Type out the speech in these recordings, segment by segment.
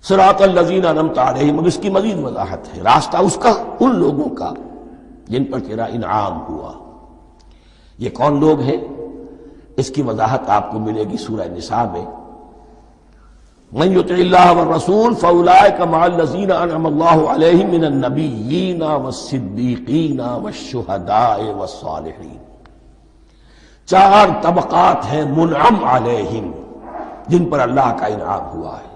صراط الذین انعمت علیہم، اب اس کی مزید وضاحت ہے، راستہ اس کا ان لوگوں کا جن پر تیرا انعام ہوا۔ یہ کون لوگ ہیں؟ اس کی وضاحت آپ کو ملے گی سورہ نساء میں۔ من یطع اللہ والرسول فاولئک مع الذین انعم اللہ علیہم من النبیین والصدیقین والشہداء والصالحین۔ چار طبقات ہیں منعم علیہم، جن پر اللہ کا انعام ہوا ہے۔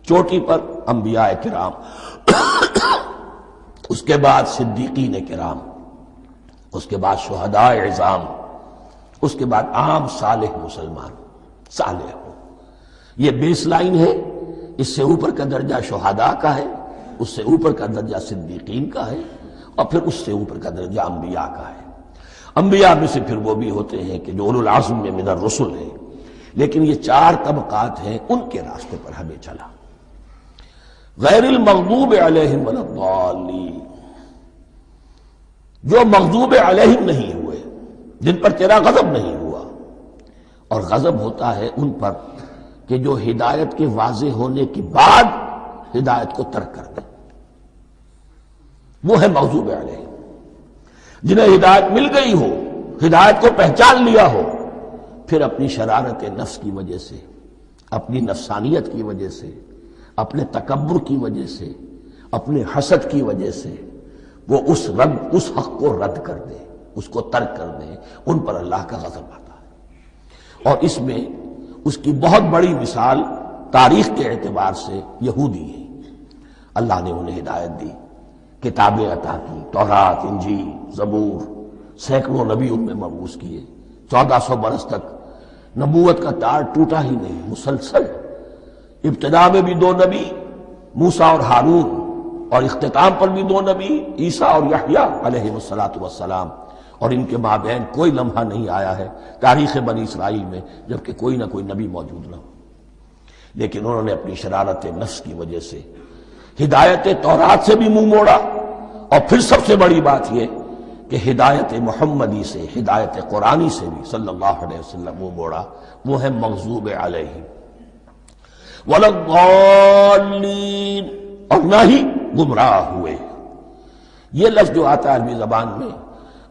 چوٹی پر انبیاء کرام، اس کے بعد صدیقین کرام، اس کے بعد شہداء عظام، اس کے بعد عام صالح مسلمان، صالح ہو۔ یہ بیس لائن ہے۔ اس سے اوپر کا درجہ شہداء کا ہے، اس سے اوپر کا درجہ صدیقین کا ہے، اور پھر اس سے اوپر کا درجہ انبیاء کا ہے۔ انبیاء میں سے پھر وہ بھی ہوتے ہیں کہ جو اولو العزم میں من الرسل ہیں، لیکن یہ چار طبقات ہیں، ان کے راستے پر ہمیں چلا۔ غیر المغضوب علیہم ولا الضالین، جو مغضوب علیہم نہیں ہوئے، جن پر تیرا غضب نہیں ہوا۔ اور غضب ہوتا ہے ان پر کہ جو ہدایت کے واضح ہونے کے بعد ہدایت کو ترک کر دے، وہ ہے مغضوب علیہم۔ جنہیں ہدایت مل گئی ہو، ہدایت کو پہچان لیا ہو، پھر اپنی شرارت نفس کی وجہ سے، اپنی نفسانیت کی وجہ سے، اپنے تکبر کی وجہ سے، اپنے حسد کی وجہ سے وہ اس حق کو رد کر دے، اس کو ترک کر دے، ان پر اللہ کا غضب آتا ہے۔ اور اس میں اس کی بہت بڑی مثال تاریخ کے اعتبار سے یہودی ہے۔ اللہ نے انہیں ہدایت دی، کتابیں عطا کی، تورات، انجیل، زبور، سینکڑوں نبی ان میں مبعوث کیے، 1400 برس تک نبوت کا تار ٹوٹا ہی نہیں، مسلسل۔ ابتدا میں بھی 2 نبی، موسیٰ اور ہارون، اور اختتام پر بھی 2 نبی، عیسیٰ اور یحییٰ علیہ السلام، اور ان کے مابین کوئی لمحہ نہیں آیا ہے تاریخ بنی اسرائیل میں جبکہ کوئی نہ کوئی نبی موجود نہ ہو۔ لیکن انہوں نے اپنی شرارت نفس کی وجہ سے ہدایت تورات سے بھی منہ موڑا، اور پھر سب سے بڑی بات یہ کہ ہدایت محمدی سے، ہدایت قرآنی سے بھی صلی اللہ علیہ وسلم منہ موڑا۔ وہ ہے مغضوب علیہم ولا الضالین، اور نہ ہی گمراہ ہوئے۔ یہ لفظ جو آتا ہے عربی زبان میں،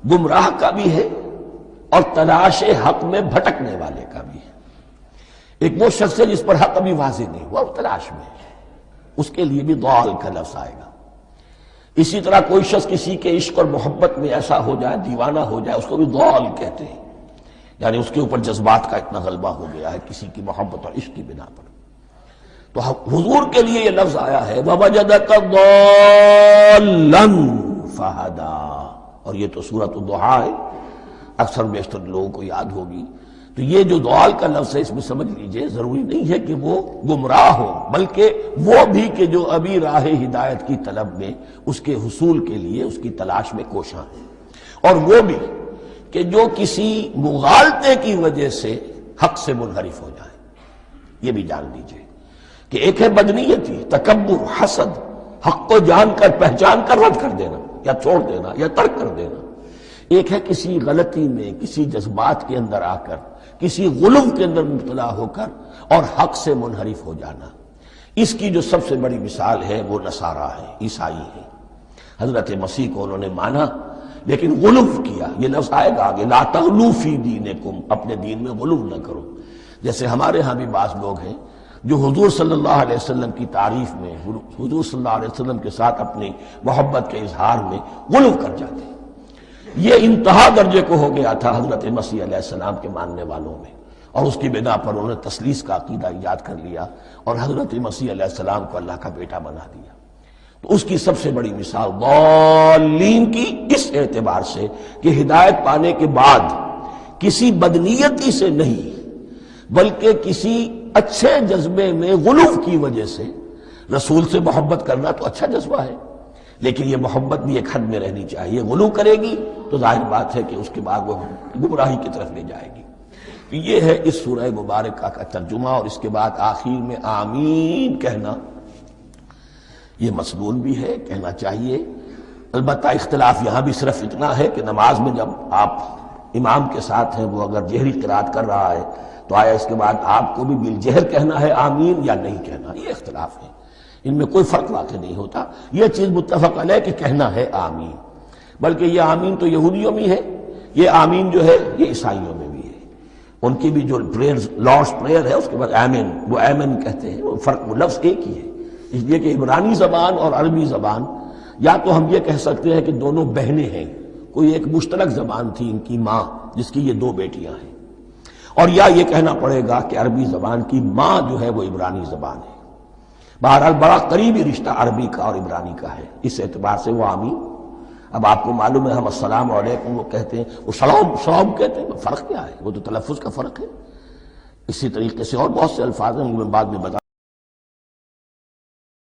گمراہ کا بھی ہے اور تلاش حق میں بھٹکنے والے کا بھی ہے۔ ایک وہ شخص ہے جس پر حق ابھی واضح نہیں ہوا، وہ تلاش میں ہے، اس کے لیے بھی ضال کا لفظ آئے گا۔ اسی طرح کوئی شخص کسی کے عشق اور محبت میں ایسا ہو جائے، دیوانہ ہو جائے، اس کو بھی ضال کہتے ہیں، یعنی اس کے اوپر جذبات کا اتنا غلبہ ہو گیا ہے کسی کی محبت اور عشق کی بنا پر۔ تو حضور کے لیے یہ لفظ آیا ہے وَوَجَدَكَ ضَالًّا فَهَدَىٰ، اور یہ تو سورۃ الضحیٰ ہے، اکثر بیشتر لوگوں کو یاد ہوگی۔ تو یہ جو ضال کا لفظ ہے، اس میں سمجھ لیجئے ضروری نہیں ہے کہ وہ گمراہ ہو، بلکہ وہ بھی کہ جو ابھی راہ ہدایت کی طلب میں، اس کے حصول کے لیے اس کی تلاش میں کوشاں ہے، اور وہ بھی کہ جو کسی مغالطے کی وجہ سے حق سے منحرف ہو جائے۔ یہ بھی جان لیجئے کہ ایک ہے بدنیتی، تکبر، حسد، حق کو جان کر پہچان کر رد کر دینا یا چھوڑ دینا یا ترک کر دینا۔ ایک ہے کسی غلطی میں، کسی جذبات کے اندر آ کر، کسی غلو کے اندر مبتلا ہو کر اور حق سے منحرف ہو جانا۔ اس کی جو سب سے بڑی مثال ہے وہ نصارہ ہے، عیسائی ہے۔ حضرت مسیح کو انہوں نے مانا لیکن غلو کیا۔ یہ لفظ آئے گا آگے، لا تغلو فی دینکم، اپنے دین میں غلو نہ کرو۔ جیسے ہمارے ہاں بھی بعض لوگ ہیں جو حضور صلی اللہ علیہ وسلم کی تعریف میں، حضور صلی اللہ علیہ وسلم کے ساتھ اپنی محبت کے اظہار میں غلو کر جاتے ہیں۔ یہ انتہا درجے کو ہو گیا تھا حضرت مسیح علیہ السلام کے ماننے والوں میں، اور اس کی بنا پر انہوں نے تثلیث کا عقیدہ ایجاد کر لیا اور حضرت مسیح علیہ السلام کو اللہ کا بیٹا بنا دیا۔ تو اس کی سب سے بڑی مثال ضالین کی اس اعتبار سے کہ ہدایت پانے کے بعد کسی بدنیتی سے نہیں بلکہ کسی اچھے جذبے میں غلو کی وجہ سے، رسول سے محبت کرنا تو اچھا جذبہ ہے، لیکن یہ محبت بھی ایک حد میں رہنی چاہیے۔ غلو کرے گی تو ظاہر بات ہے کہ اس کے بعد وہ گمراہی کی طرف لے جائے گی۔ یہ ہے اس سورہ مبارکہ کا ترجمہ، اور اس کے بعد آخر میں آمین کہنا یہ مسنون بھی ہے، کہنا چاہیے۔ البتہ اختلاف یہاں بھی صرف اتنا ہے کہ نماز میں جب آپ امام کے ساتھ ہیں وہ اگر جہری قرات کر رہا ہے تو آیا اس کے بعد آپ کو بھی بالجہر کہنا ہے آمین یا نہیں کہنا؟ یہ اختلاف ہے، ان میں کوئی فرق واقع نہیں ہوتا، یہ چیز متفق علیہ کہ کہنا ہے آمین۔ بلکہ یہ آمین تو یہودیوں میں ہے، یہ آمین جو ہے یہ عیسائیوں میں بھی ہے، ان کی بھی جو پریئر لارڈس پریئر ہے اس کے بعد آمین، وہ آمین کہتے ہیں، وہ فرق وہ لفظ ایک ہی ہے، اس لیے کہ عبرانی زبان اور عربی زبان یا تو ہم یہ کہہ سکتے ہیں کہ دونوں بہنیں ہیں، کوئی ایک مشترک زبان تھی ان کی ماں جس کی یہ دو بیٹیاں ہیں، اور یا یہ کہنا پڑے گا کہ عربی زبان کی ماں جو ہے وہ عبرانی زبان ہے۔ بہرحال بڑا قریبی رشتہ عربی کا اور عبرانی کا ہے، اس اعتبار سے وہ آمین۔ اب آپ کو معلوم ہے ہم السلام علیکم وہ کہتے ہیں، وہ سلام کہتے ہیں، فرق کیا ہے؟ وہ تو تلفظ کا فرق ہے۔ اسی طریقے سے اور بہت سے الفاظ ہیں، میں بعد میں بتا